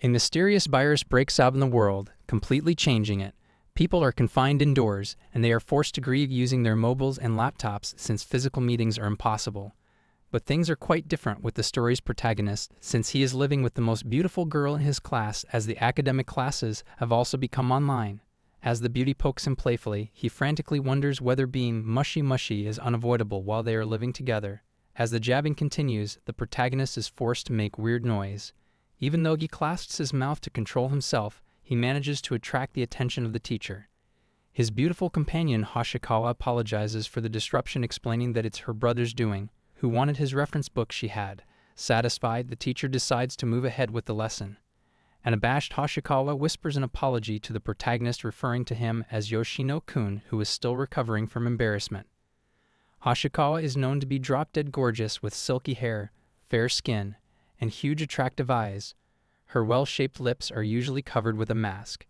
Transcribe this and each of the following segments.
A mysterious virus breaks out in the world, completely changing it. People are confined indoors, and they are forced to grieve using their mobiles and laptops since physical meetings are impossible. But things are quite different with the story's protagonist, since he is living with the most beautiful girl in his class as the academic classes have also become online. As the beauty pokes him playfully, he frantically wonders whether being mushy-mushy is unavoidable while they are living together. As the jabbing continues, the protagonist is forced to make weird noise. Even though he clasps his mouth to control himself, he manages to attract the attention of the teacher. His beautiful companion Hoshikawa apologizes for the disruption, explaining that it's her brother's doing, who wanted his reference book she had. Satisfied, the teacher decides to move ahead with the lesson. An abashed Hoshikawa whispers an apology to the protagonist, referring to him as Yoshino-kun, who is still recovering from embarrassment. Hoshikawa is known to be drop-dead gorgeous with silky hair, fair skin, and huge attractive eyes. Her well-shaped lips are usually covered with a mask.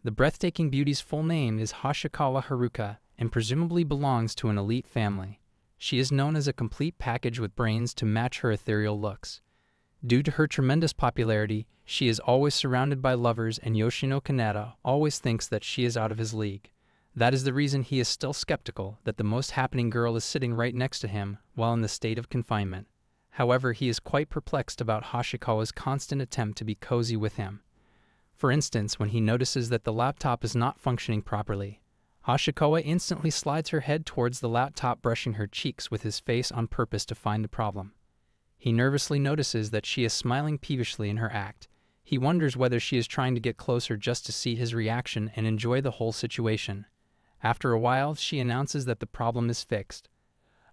The breathtaking beauty's full name is Hoshikawa Haruka and presumably belongs to an elite family. She is known as a complete package with brains to match her ethereal looks. Due to her tremendous popularity, she is always surrounded by lovers, and Yoshino Kaneda always thinks that she is out of his league. That is the reason he is still skeptical that the most happening girl is sitting right next to him while in the state of confinement. However, he is quite perplexed about Hoshikawa's constant attempt to be cozy with him. For instance, when he notices that the laptop is not functioning properly, Hoshikawa instantly slides her head towards the laptop, brushing her cheeks with his face on purpose to find the problem. He nervously notices that she is smiling peevishly in her act. He wonders whether she is trying to get closer just to see his reaction and enjoy the whole situation. After a while, she announces that the problem is fixed.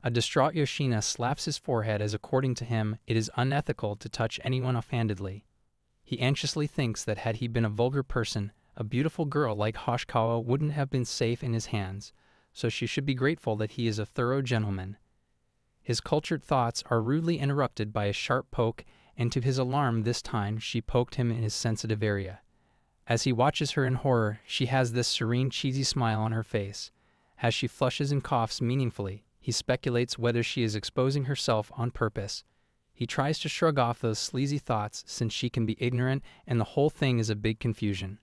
A distraught Yoshina slaps his forehead, as according to him, it is unethical to touch anyone offhandedly. He anxiously thinks that had he been a vulgar person, a beautiful girl like Hoshikawa wouldn't have been safe in his hands, so she should be grateful that he is a thorough gentleman. His cultured thoughts are rudely interrupted by a sharp poke, and to his alarm this time she poked him in his sensitive area. As he watches her in horror, she has this serene, cheesy smile on her face. As she flushes and coughs meaningfully, he speculates whether she is exposing herself on purpose. He tries to shrug off those sleazy thoughts since she can be ignorant and the whole thing is a big confusion.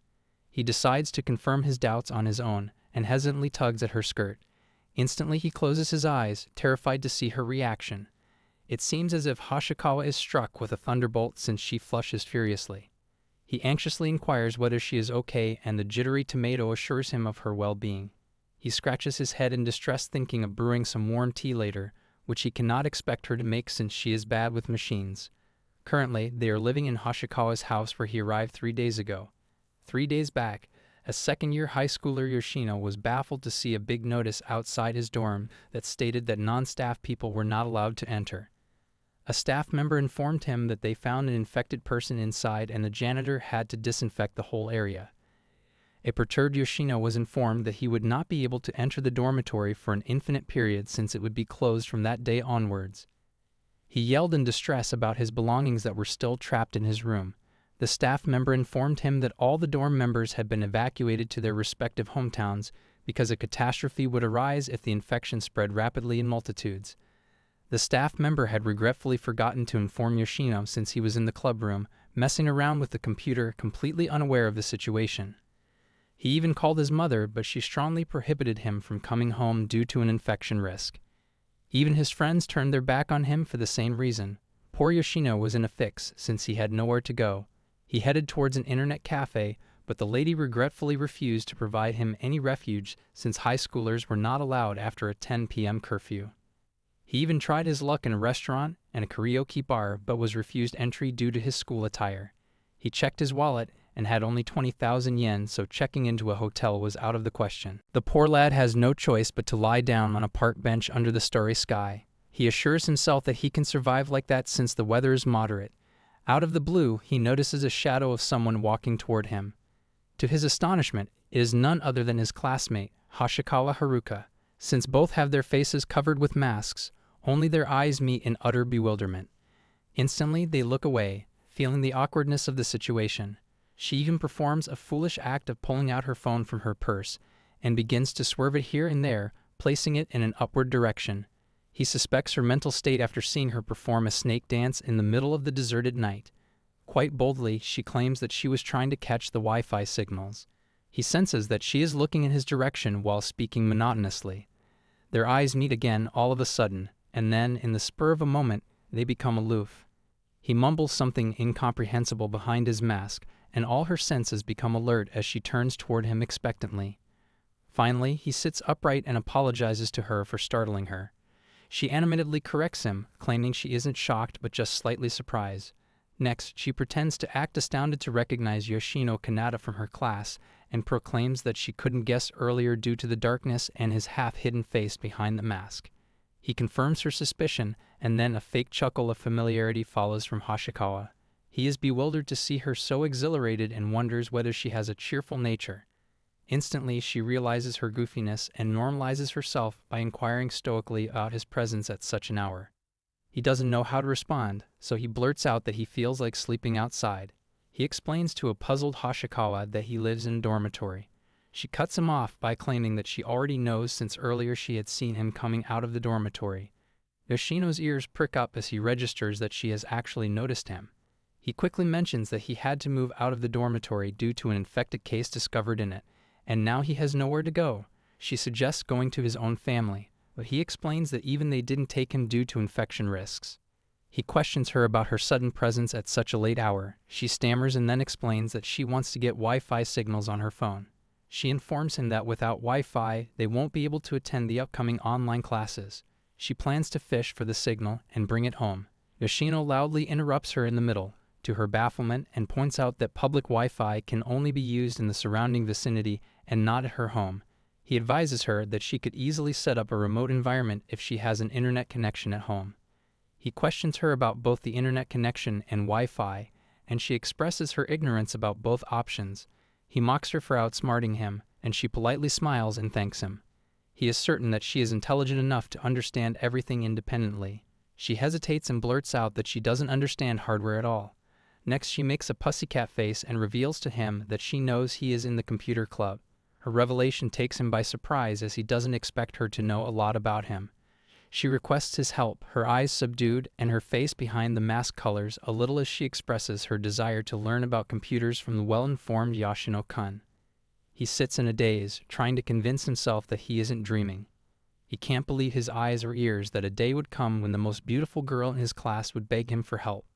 He decides to confirm his doubts on his own and hesitantly tugs at her skirt. Instantly he closes his eyes, terrified to see her reaction. It seems as if Hoshikawa is struck with a thunderbolt since she flushes furiously. He anxiously inquires whether she is okay, and the jittery tomato assures him of her well-being. He scratches his head in distress, thinking of brewing some warm tea later, which he cannot expect her to make since she is bad with machines. Currently, they are living in Hoshikawa's house where he arrived 3 days ago. 3 days back, a second-year high schooler Yoshino was baffled to see a big notice outside his dorm that stated that non-staff people were not allowed to enter. A staff member informed him that they found an infected person inside and the janitor had to disinfect the whole area. A perturbed Yoshino was informed that he would not be able to enter the dormitory for an infinite period since it would be closed from that day onwards. He yelled in distress about his belongings that were still trapped in his room. The staff member informed him that all the dorm members had been evacuated to their respective hometowns because a catastrophe would arise if the infection spread rapidly in multitudes. The staff member had regretfully forgotten to inform Yoshino since he was in the club room, messing around with the computer, completely unaware of the situation. He even called his mother, but she strongly prohibited him from coming home due to an infection risk. Even his friends turned their back on him for the same reason. Poor Yoshino was in a fix since he had nowhere to go. He headed towards an internet cafe, but the lady regretfully refused to provide him any refuge since high schoolers were not allowed after a 10 p.m. curfew. He even tried his luck in a restaurant and a karaoke bar, but was refused entry due to his school attire. He checked his wallet and had only 20,000 yen, so checking into a hotel was out of the question. The poor lad has no choice but to lie down on a park bench under the starry sky. He assures himself that he can survive like that since the weather is moderate. Out of the blue, he notices a shadow of someone walking toward him. To his astonishment, it is none other than his classmate, Hoshikawa Haruka. Since both have their faces covered with masks, only their eyes meet in utter bewilderment. Instantly, they look away, feeling the awkwardness of the situation. She even performs a foolish act of pulling out her phone from her purse and begins to swerve it here and there, placing it in an upward direction. He suspects her mental state after seeing her perform a snake dance in the middle of the deserted night. Quite boldly, she claims that she was trying to catch the Wi-Fi signals. He senses that she is looking in his direction while speaking monotonously. Their eyes meet again all of a sudden, and then, in the spur of a moment, they become aloof. He mumbles something incomprehensible behind his mask, and all her senses become alert as she turns toward him expectantly. Finally, he sits upright and apologizes to her for startling her. She animatedly corrects him, claiming she isn't shocked but just slightly surprised. Next, she pretends to act astounded to recognize Yoshino Kanata from her class and proclaims that she couldn't guess earlier due to the darkness and his half-hidden face behind the mask. He confirms her suspicion, and then a fake chuckle of familiarity follows from Hoshikawa. He is bewildered to see her so exhilarated and wonders whether she has a cheerful nature. Instantly, she realizes her goofiness and normalizes herself by inquiring stoically about his presence at such an hour. He doesn't know how to respond, so he blurts out that he feels like sleeping outside. He explains to a puzzled Hoshikawa that he lives in a dormitory. She cuts him off by claiming that she already knows since earlier she had seen him coming out of the dormitory. Yoshino's ears prick up as he registers that she has actually noticed him. He quickly mentions that he had to move out of the dormitory due to an infected case discovered in it, and now he has nowhere to go. She suggests going to his own family, but he explains that even they didn't take him due to infection risks. He questions her about her sudden presence at such a late hour. She stammers and then explains that she wants to get Wi-Fi signals on her phone. She informs him that without Wi-Fi, they won't be able to attend the upcoming online classes. She plans to fish for the signal and bring it home. Yoshino loudly interrupts her in the middle, to her bafflement, and points out that public Wi-Fi can only be used in the surrounding vicinity and not at her home. He advises her that she could easily set up a remote environment if she has an internet connection at home. He questions her about both the internet connection and Wi-Fi, and she expresses her ignorance about both options. He mocks her for outsmarting him, and she politely smiles and thanks him. He is certain that she is intelligent enough to understand everything independently. She hesitates and blurts out that she doesn't understand hardware at all. Next, she makes a pussycat face and reveals to him that she knows he is in the computer club. Her revelation takes him by surprise as he doesn't expect her to know a lot about him. She requests his help, her eyes subdued and her face behind the mask colors a little as she expresses her desire to learn about computers from the well-informed Yoshino-kun. He sits in a daze, trying to convince himself that he isn't dreaming. He can't believe his eyes or ears that a day would come when the most beautiful girl in his class would beg him for help.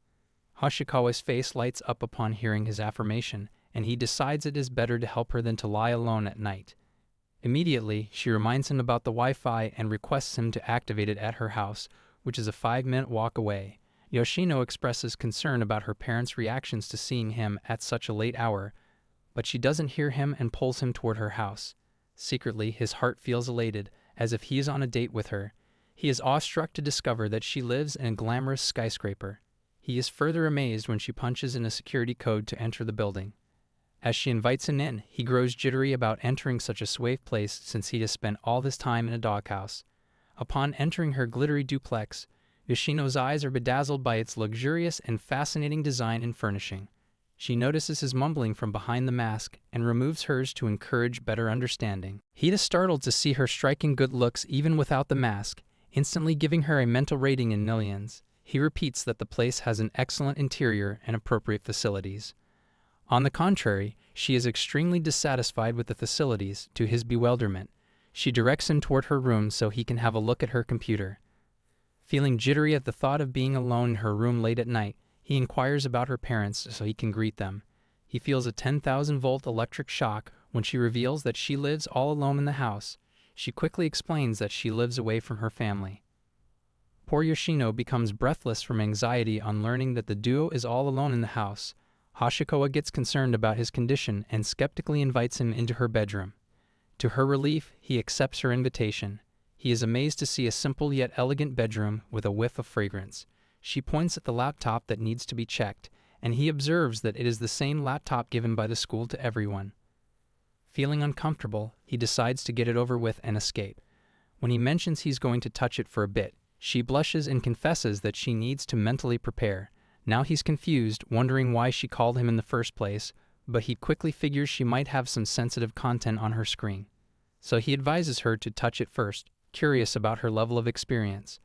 Hoshikawa's face lights up upon hearing his affirmation, and he decides it is better to help her than to lie alone at night. Immediately, she reminds him about the Wi-Fi and requests him to activate it at her house, which is a 5-minute walk away. Yoshino expresses concern about her parents' reactions to seeing him at such a late hour, but she doesn't hear him and pulls him toward her house. Secretly, his heart feels elated, as if he is on a date with her. He is awestruck to discover that she lives in a glamorous skyscraper. He is further amazed when she punches in a security code to enter the building. As she invites him in, he grows jittery about entering such a suave place since he has spent all this time in a doghouse. Upon entering her glittery duplex, Yoshino's eyes are bedazzled by its luxurious and fascinating design and furnishing. She notices his mumbling from behind the mask and removes hers to encourage better understanding. He is startled to see her striking good looks even without the mask, instantly giving her a mental rating in millions. He repeats that the place has an excellent interior and appropriate facilities. On the contrary, she is extremely dissatisfied with the facilities, to his bewilderment. She directs him toward her room so he can have a look at her computer. Feeling jittery at the thought of being alone in her room late at night, he inquires about her parents so he can greet them. He feels a 10,000-volt electric shock when she reveals that she lives all alone in the house. She quickly explains that she lives away from her family. Poor Yoshino becomes breathless from anxiety on learning that the duo is all alone in the house. Hoshikawa gets concerned about his condition and skeptically invites him into her bedroom. To her relief, he accepts her invitation. He is amazed to see a simple yet elegant bedroom with a whiff of fragrance. She points at the laptop that needs to be checked, and he observes that it is the same laptop given by the school to everyone. Feeling uncomfortable, he decides to get it over with and escape. When he mentions he's going to touch it for a bit, she blushes and confesses that she needs to mentally prepare. Now he's confused, wondering why she called him in the first place, but he quickly figures she might have some sensitive content on her screen. So he advises her to touch it first, curious about her level of experience.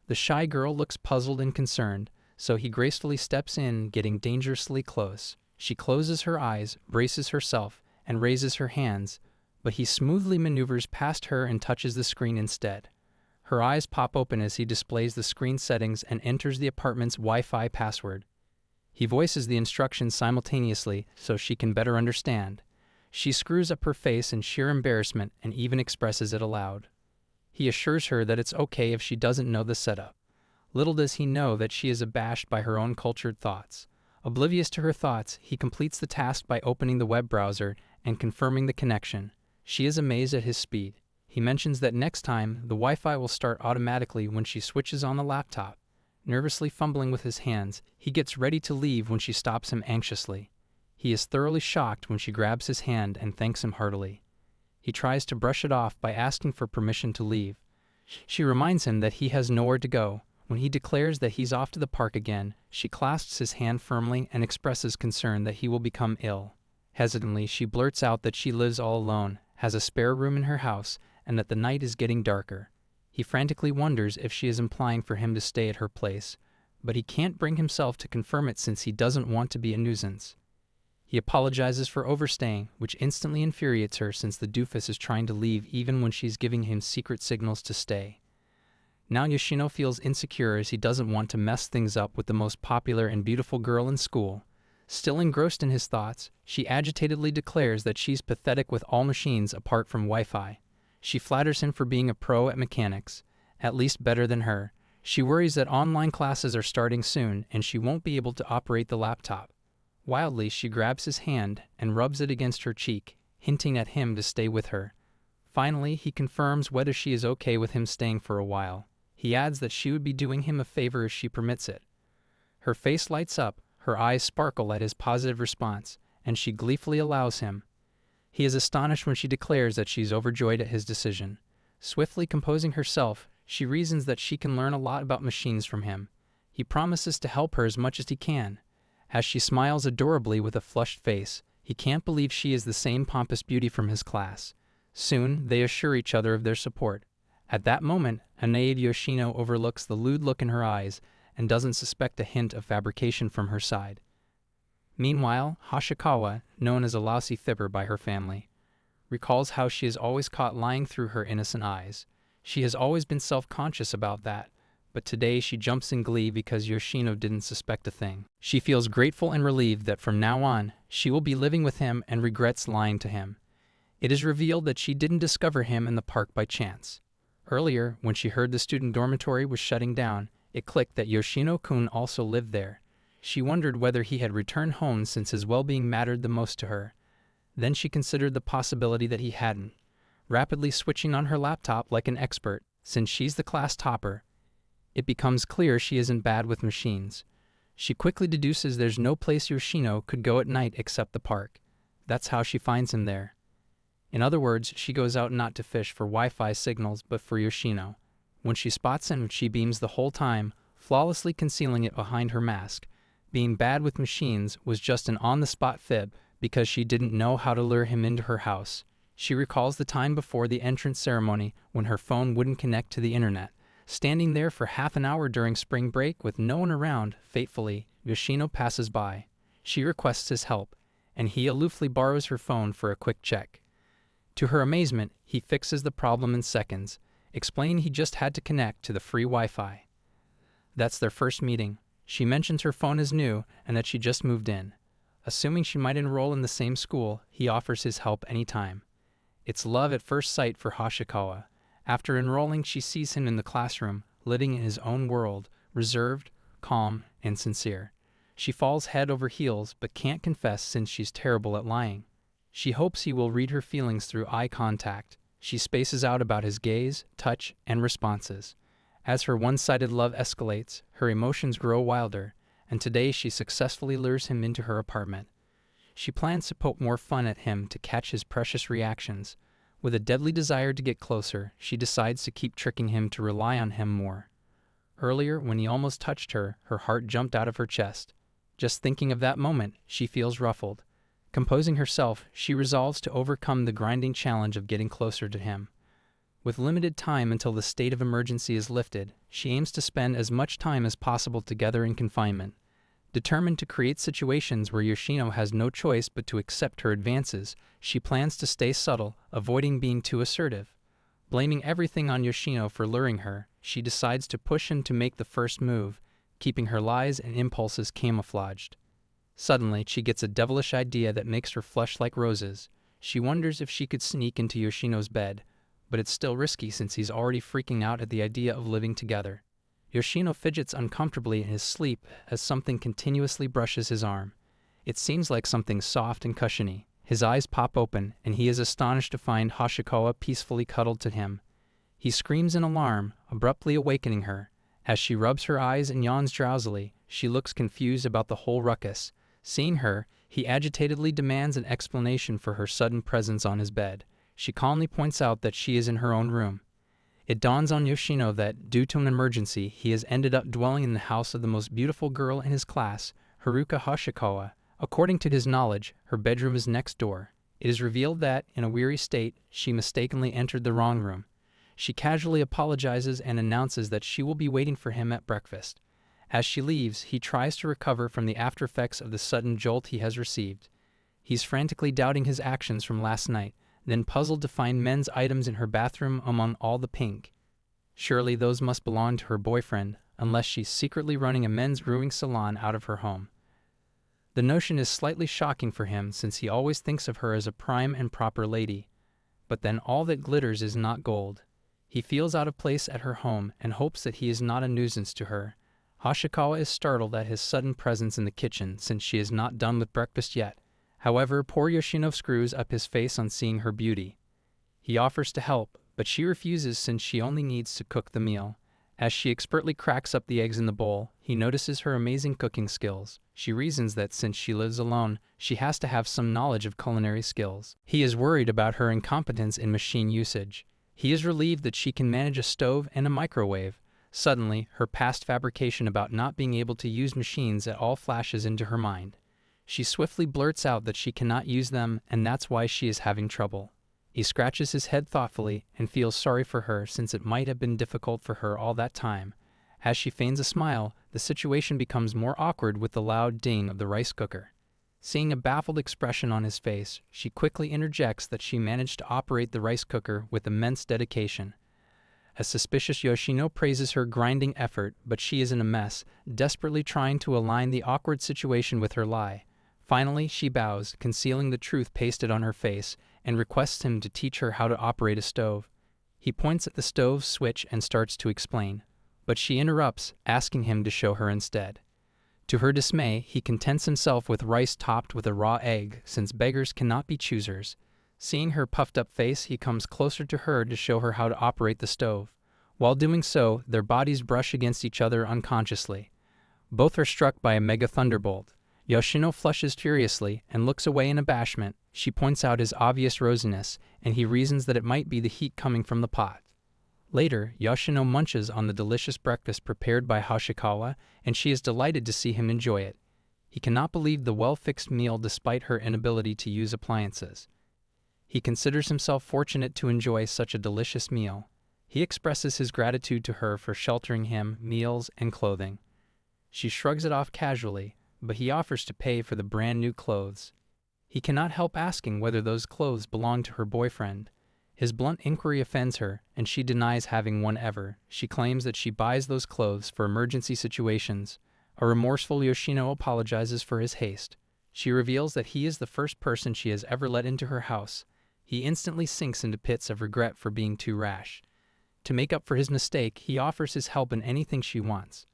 The shy girl looks puzzled and concerned, so he gracefully steps in, getting dangerously close. She closes her eyes, braces herself, and raises her hands, but he smoothly maneuvers past her and touches the screen instead. Her eyes pop open as he displays the screen settings and enters the apartment's Wi-Fi password. He voices the instructions simultaneously so she can better understand. She screws up her face in sheer embarrassment and even expresses it aloud. He assures her that it's okay if she doesn't know the setup. Little does he know that she is abashed by her own cultured thoughts. Oblivious to her thoughts, he completes the task by opening the web browser and confirming the connection. She is amazed at his speed. He mentions that next time, the Wi-Fi will start automatically when she switches on the laptop. Nervously fumbling with his hands, he gets ready to leave when she stops him anxiously. He is thoroughly shocked when she grabs his hand and thanks him heartily. He tries to brush it off by asking for permission to leave. She reminds him that he has nowhere to go. When he declares that he's off to the park again, she clasps his hand firmly and expresses concern that he will become ill. Hesitantly, she blurts out that she lives all alone, has a spare room in her house, and that the night is getting darker. He frantically wonders if she is implying for him to stay at her place, but he can't bring himself to confirm it since he doesn't want to be a nuisance. He apologizes for overstaying, which instantly infuriates her since the doofus is trying to leave even when she's giving him secret signals to stay. Now Yoshino feels insecure as he doesn't want to mess things up with the most popular and beautiful girl in school. Still engrossed in his thoughts, she agitatedly declares that she's pathetic with all machines apart from Wi-Fi. She flatters him for being a pro at mechanics, at least better than her. She worries that online classes are starting soon and she won't be able to operate the laptop. Wildly, she grabs his hand and rubs it against her cheek, hinting at him to stay with her. Finally, he confirms whether she is okay with him staying for a while. He adds that she would be doing him a favor if she permits it. Her face lights up, her eyes sparkle at his positive response, and she gleefully allows him. He is astonished when she declares that she's overjoyed at his decision. Swiftly composing herself, she reasons that she can learn a lot about machines from him. He promises to help her as much as he can. As she smiles adorably with a flushed face, he can't believe she is the same pompous beauty from his class. Soon, they assure each other of their support. At that moment, Anaid Yoshino overlooks the lewd look in her eyes and doesn't suspect a hint of fabrication from her side. Meanwhile, Hoshikawa, known as a lousy fibber by her family, recalls how she is always caught lying through her innocent eyes. She has always been self-conscious about that, but today she jumps in glee because Yoshino didn't suspect a thing. She feels grateful and relieved that from now on, she will be living with him and regrets lying to him. It is revealed that she didn't discover him in the park by chance. Earlier, when she heard the student dormitory was shutting down, it clicked that Yoshino-kun also lived there. She wondered whether he had returned home since his well-being mattered the most to her. Then she considered the possibility that he hadn't. Rapidly switching on her laptop like an expert, since she's the class topper, it becomes clear she isn't bad with machines. She quickly deduces there's no place Yoshino could go at night except the park. That's how she finds him there. In other words, she goes out not to fish for Wi-Fi signals, but for Yoshino. When she spots him, she beams the whole time, flawlessly concealing it behind her mask. Being bad with machines was just an on-the-spot fib because she didn't know how to lure him into her house. She recalls the time before the entrance ceremony when her phone wouldn't connect to the internet. Standing there for half an hour during spring break with no one around, fatefully, Yoshino passes by. She requests his help, and he aloofly borrows her phone for a quick check. To her amazement, he fixes the problem in seconds, explaining he just had to connect to the free Wi-Fi. That's their first meeting. She mentions her phone is new and that she just moved in. Assuming she might enroll in the same school, he offers his help anytime. It's love at first sight for Hoshikawa. After enrolling, she sees him in the classroom, living in his own world, reserved, calm, and sincere. She falls head over heels but can't confess since she's terrible at lying. She hopes he will read her feelings through eye contact. She spaces out about his gaze, touch, and responses. As her one-sided love escalates, her emotions grow wilder, and today she successfully lures him into her apartment. She plans to poke more fun at him to catch his precious reactions. With a deadly desire to get closer, she decides to keep tricking him to rely on him more. Earlier, when he almost touched her, her heart jumped out of her chest. Just thinking of that moment, she feels ruffled. Composing herself, she resolves to overcome the grinding challenge of getting closer to him. With limited time until the state of emergency is lifted, she aims to spend as much time as possible together in confinement. Determined to create situations where Yoshino has no choice but to accept her advances, she plans to stay subtle, avoiding being too assertive. Blaming everything on Yoshino for luring her, she decides to push him to make the first move, keeping her lies and impulses camouflaged. Suddenly, she gets a devilish idea that makes her flush like roses. She wonders if she could sneak into Yoshino's bed, but it's still risky since he's already freaking out at the idea of living together. Yoshino fidgets uncomfortably in his sleep as something continuously brushes his arm. It seems like something soft and cushiony. His eyes pop open, and he is astonished to find Hoshikawa peacefully cuddled to him. He screams in alarm, abruptly awakening her. As she rubs her eyes and yawns drowsily, she looks confused about the whole ruckus. Seeing her, he agitatedly demands an explanation for her sudden presence on his bed. She calmly points out that she is in her own room. It dawns on Yoshino that, due to an emergency, he has ended up dwelling in the house of the most beautiful girl in his class, Haruka Hoshikawa. According to his knowledge, her bedroom is next door. It is revealed that, in a weary state, she mistakenly entered the wrong room. She casually apologizes and announces that she will be waiting for him at breakfast. As she leaves, he tries to recover from the aftereffects of the sudden jolt he has received. He's frantically doubting his actions from last night, then puzzled to find men's items in her bathroom among all the pink. Surely those must belong to her boyfriend, unless she's secretly running a men's grooming salon out of her home. The notion is slightly shocking for him since he always thinks of her as a prime and proper lady. But then all that glitters is not gold. He feels out of place at her home and hopes that he is not a nuisance to her. Hoshikawa is startled at his sudden presence in the kitchen since she is not done with breakfast yet. However, poor Yoshino screws up his face on seeing her beauty. He offers to help, but she refuses since she only needs to cook the meal. As she expertly cracks up the eggs in the bowl, he notices her amazing cooking skills. She reasons that since she lives alone, she has to have some knowledge of culinary skills. He is worried about her incompetence in machine usage. He is relieved that she can manage a stove and a microwave. Suddenly, her past fabrication about not being able to use machines at all flashes into her mind. She swiftly blurts out that she cannot use them, and that's why she is having trouble. He scratches his head thoughtfully and feels sorry for her since it might have been difficult for her all that time. As she feigns a smile, the situation becomes more awkward with the loud ding of the rice cooker. Seeing a baffled expression on his face, she quickly interjects that she managed to operate the rice cooker with immense dedication. A suspicious Yoshino praises her grinding effort, but she is in a mess, desperately trying to align the awkward situation with her lie. Finally, she bows, concealing the truth pasted on her face, and requests him to teach her how to operate a stove. He points at the stove's switch and starts to explain, but she interrupts, asking him to show her instead. To her dismay, he contents himself with rice topped with a raw egg, since beggars cannot be choosers. Seeing her puffed-up face, he comes closer to her to show her how to operate the stove. While doing so, their bodies brush against each other unconsciously. Both are struck by a mega thunderbolt. Yoshino flushes furiously and looks away in abashment. She points out his obvious rosiness, and he reasons that it might be the heat coming from the pot. Later, Yoshino munches on the delicious breakfast prepared by Hoshikawa, and she is delighted to see him enjoy it. He cannot believe the well-fixed meal despite her inability to use appliances. He considers himself fortunate to enjoy such a delicious meal. He expresses his gratitude to her for sheltering him, meals, and clothing. She shrugs it off casually, but he offers to pay for the brand new clothes. He cannot help asking whether those clothes belong to her boyfriend. His blunt inquiry offends her, and she denies having one ever. She claims that she buys those clothes for emergency situations. A remorseful Yoshino apologizes for his haste. She reveals that he is the first person she has ever let into her house. He instantly sinks into pits of regret for being too rash. To make up for his mistake, he offers his help in anything she wants.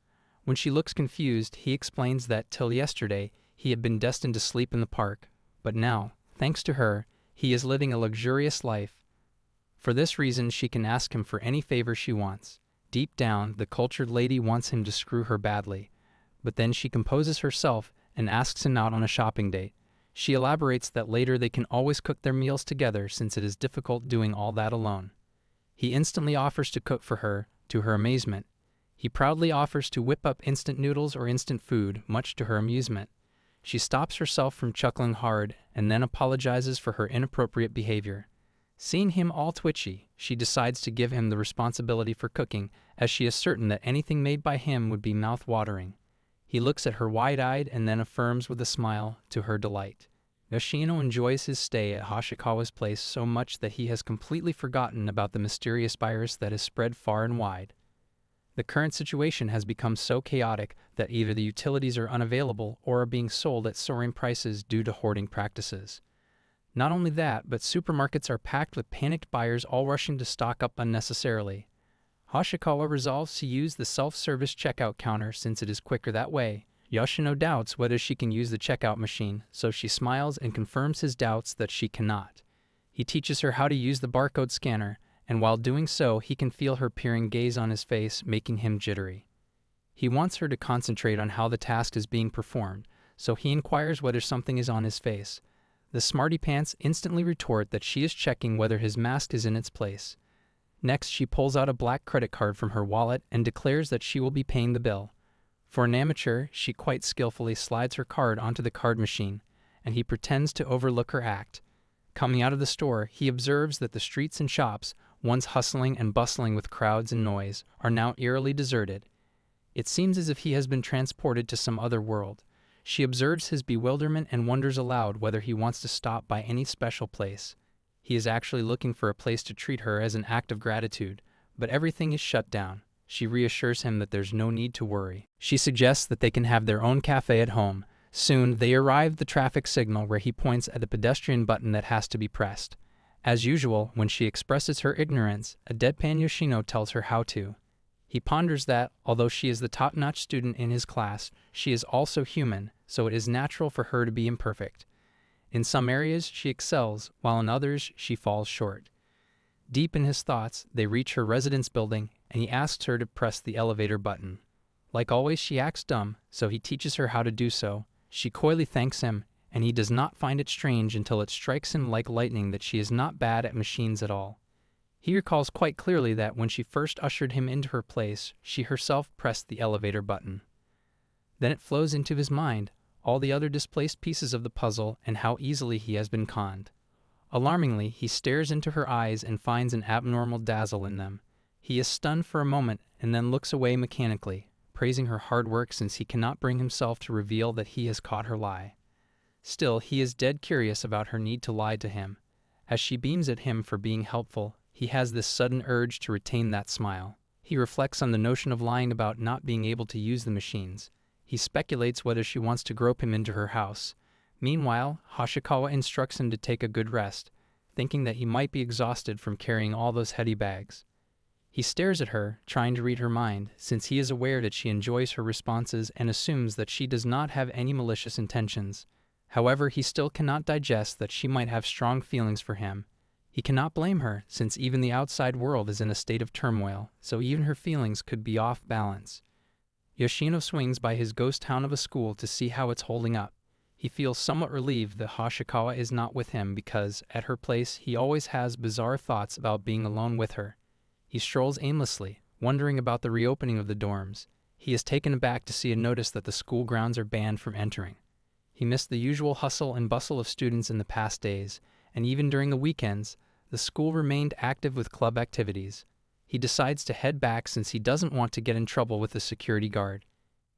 When she looks confused, he explains that till yesterday, he had been destined to sleep in the park, but now, thanks to her, he is living a luxurious life. For this reason, she can ask him for any favor she wants. Deep down, the cultured lady wants him to screw her badly, but then she composes herself and asks him out on a shopping date. She elaborates that later they can always cook their meals together since it is difficult doing all that alone. He instantly offers to cook for her, to her amazement. He proudly offers to whip up instant noodles or instant food, much to her amusement. She stops herself from chuckling hard and then apologizes for her inappropriate behavior. Seeing him all twitchy, she decides to give him the responsibility for cooking, as she is certain that anything made by him would be mouth-watering. He looks at her wide-eyed and then affirms with a smile, to her delight. Yoshino enjoys his stay at Hoshikawa's place so much that he has completely forgotten about the mysterious virus that has spread far and wide. The current situation has become so chaotic that either the utilities are unavailable or are being sold at soaring prices due to hoarding practices. Not only that, but supermarkets are packed with panicked buyers all rushing to stock up unnecessarily. Hoshikawa resolves to use the self-service checkout counter since it is quicker that way. Yoshino doubts whether she can use the checkout machine, so she smiles and confirms his doubts that she cannot. He teaches her how to use the barcode scanner, and while doing so, he can feel her peering gaze on his face, making him jittery. He wants her to concentrate on how the task is being performed, so he inquires whether something is on his face. The smarty pants instantly retort that she is checking whether his mask is in its place. Next, she pulls out a black credit card from her wallet and declares that she will be paying the bill. For an amateur, she quite skillfully slides her card onto the card machine, and he pretends to overlook her act. Coming out of the store, he observes that the streets and shops, once hustling and bustling with crowds and noise, are now eerily deserted. It seems as if he has been transported to some other world. She observes his bewilderment and wonders aloud whether he wants to stop by any special place. He is actually looking for a place to treat her as an act of gratitude, but everything is shut down. She reassures him that there's no need to worry. She suggests that they can have their own cafe at home. Soon, they arrive at the traffic signal where he points at the pedestrian button that has to be pressed. As usual, when she expresses her ignorance, a deadpan Yoshino tells her how to. He ponders that, although she is the top-notch student in his class, she is also human, so it is natural for her to be imperfect. In some areas, she excels, while in others, she falls short. Deep in his thoughts, they reach her residence building, and he asks her to press the elevator button. Like always, she acts dumb, so he teaches her how to do so. She coyly thanks him, and he does not find it strange until it strikes him like lightning that she is not bad at machines at all. He recalls quite clearly that when she first ushered him into her place, she herself pressed the elevator button. Then it flows into his mind, all the other displaced pieces of the puzzle and how easily he has been conned. Alarmingly, he stares into her eyes and finds an abnormal dazzle in them. He is stunned for a moment and then looks away mechanically, praising her hard work since he cannot bring himself to reveal that he has caught her lie. Still, he is dead curious about her need to lie to him. As she beams at him for being helpful, he has this sudden urge to retain that smile. He reflects on the notion of lying about not being able to use the machines. He speculates whether she wants to grope him into her house. Meanwhile, Hoshikawa instructs him to take a good rest, thinking that he might be exhausted from carrying all those heavy bags. He stares at her, trying to read her mind, since he is aware that she enjoys her responses and assumes that she does not have any malicious intentions. However, he still cannot digest that she might have strong feelings for him. He cannot blame her, since even the outside world is in a state of turmoil, so even her feelings could be off balance. Yoshino swings by his ghost town of a school to see how it's holding up. He feels somewhat relieved that Hoshikawa is not with him because, at her place, he always has bizarre thoughts about being alone with her. He strolls aimlessly, wondering about the reopening of the dorms. He is taken aback to see a notice that the school grounds are banned from entering. He missed the usual hustle and bustle of students in the past days, and even during the weekends, the school remained active with club activities. He decides to head back since he doesn't want to get in trouble with the security guard.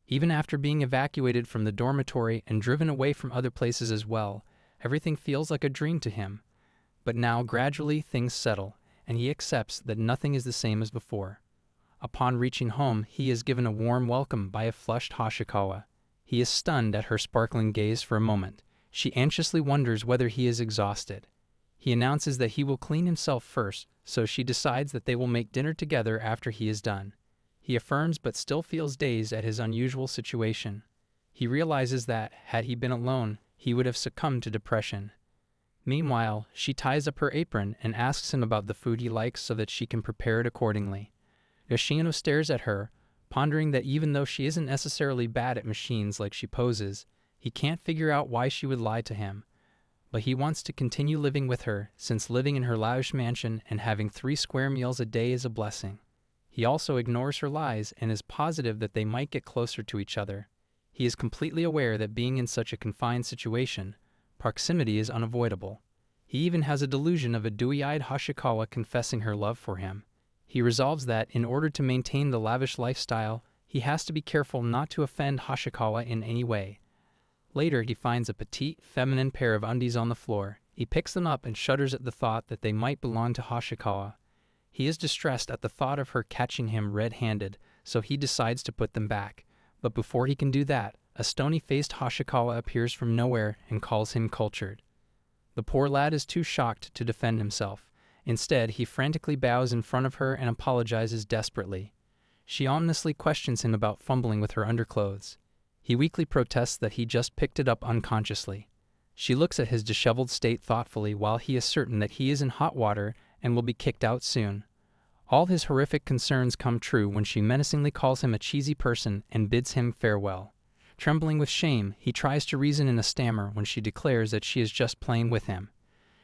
Even after being evacuated from the dormitory and driven away from other places as well, everything feels like a dream to him. But now, gradually, things settle, and he accepts that nothing is the same as before. Upon reaching home, he is given a warm welcome by a flushed Hoshikawa. He is stunned at her sparkling gaze for a moment. She anxiously wonders whether he is exhausted. He announces that he will clean himself first, so she decides that they will make dinner together after he is done. He affirms but still feels dazed at his unusual situation. He realizes that, had he been alone, he would have succumbed to depression. Meanwhile, she ties up her apron and asks him about the food he likes so that she can prepare it accordingly. Yoshino stares at her, pondering that even though she isn't necessarily bad at machines like she poses, he can't figure out why she would lie to him. But he wants to continue living with her, since living in her lavish mansion and having 3 square meals a day is a blessing. He also ignores her lies and is positive that they might get closer to each other. He is completely aware that being in such a confined situation, proximity is unavoidable. He even has a delusion of a dewy-eyed Hoshikawa confessing her love for him. He resolves that, in order to maintain the lavish lifestyle, he has to be careful not to offend Hoshikawa in any way. Later, he finds a petite, feminine pair of undies on the floor. He picks them up and shudders at the thought that they might belong to Hoshikawa. He is distressed at the thought of her catching him red-handed, so he decides to put them back. But before he can do that, a stony-faced Hoshikawa appears from nowhere and calls him cultured. The poor lad is too shocked to defend himself. Instead, he frantically bows in front of her and apologizes desperately. She ominously questions him about fumbling with her underclothes. He weakly protests that he just picked it up unconsciously. She looks at his disheveled state thoughtfully while he is certain that he is in hot water and will be kicked out soon. All his horrific concerns come true when she menacingly calls him a cheesy person and bids him farewell. Trembling with shame, he tries to reason in a stammer when she declares that she is just playing with him.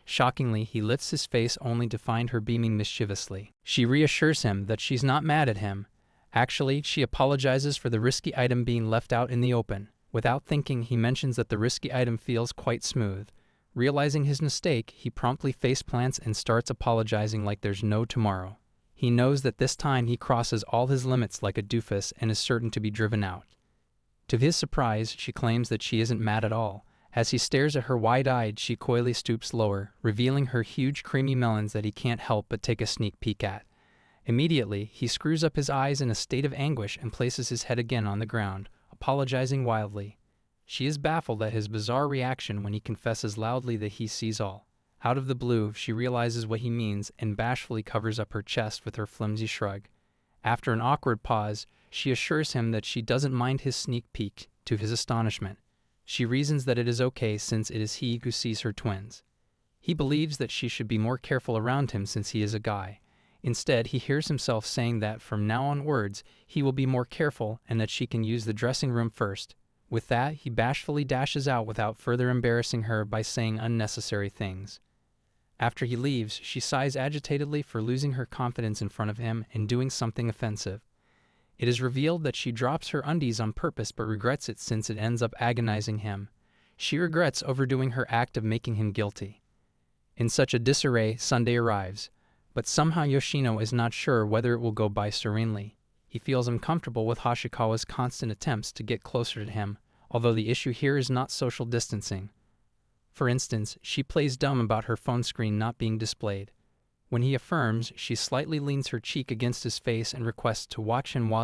Shockingly, he lifts his face only to find her beaming mischievously. She reassures him that she's not mad at him. Actually, she apologizes for the risky item being left out in the open. Without thinking, he mentions that the risky item feels quite smooth. Realizing his mistake, he promptly faceplants and starts apologizing like there's no tomorrow. He knows that this time he crosses all his limits like a doofus and is certain to be driven out. To his surprise, she claims that she isn't mad at all. As he stares at her wide-eyed, she coyly stoops lower, revealing her huge creamy melons that he can't help but take a sneak peek at. Immediately, he screws up his eyes in a state of anguish and places his head again on the ground, apologizing wildly. She is baffled at his bizarre reaction when he confesses loudly that he sees all. Out of the blue, she realizes what he means and bashfully covers up her chest with her flimsy shrug. After an awkward pause, she assures him that she doesn't mind his sneak peek. To his astonishment, she reasons that it is okay since it is he who sees her twins. He believes that she should be more careful around him since he is a guy. Instead, he hears himself saying that from now onwards, he will be more careful and that she can use the dressing room first. With that, he bashfully dashes out without further embarrassing her by saying unnecessary things. After he leaves, she sighs agitatedly for losing her confidence in front of him and doing something offensive. It is revealed that she drops her undies on purpose but regrets it since it ends up agonizing him. She regrets overdoing her act of making him guilty. In such a disarray, Sunday arrives, but somehow Yoshino is not sure whether it will go by serenely. He feels uncomfortable with Hoshikawa's constant attempts to get closer to him, although the issue here is not social distancing. For instance, she plays dumb about her phone screen not being displayed. When he affirms, she slightly leans her cheek against his face and requests to watch him while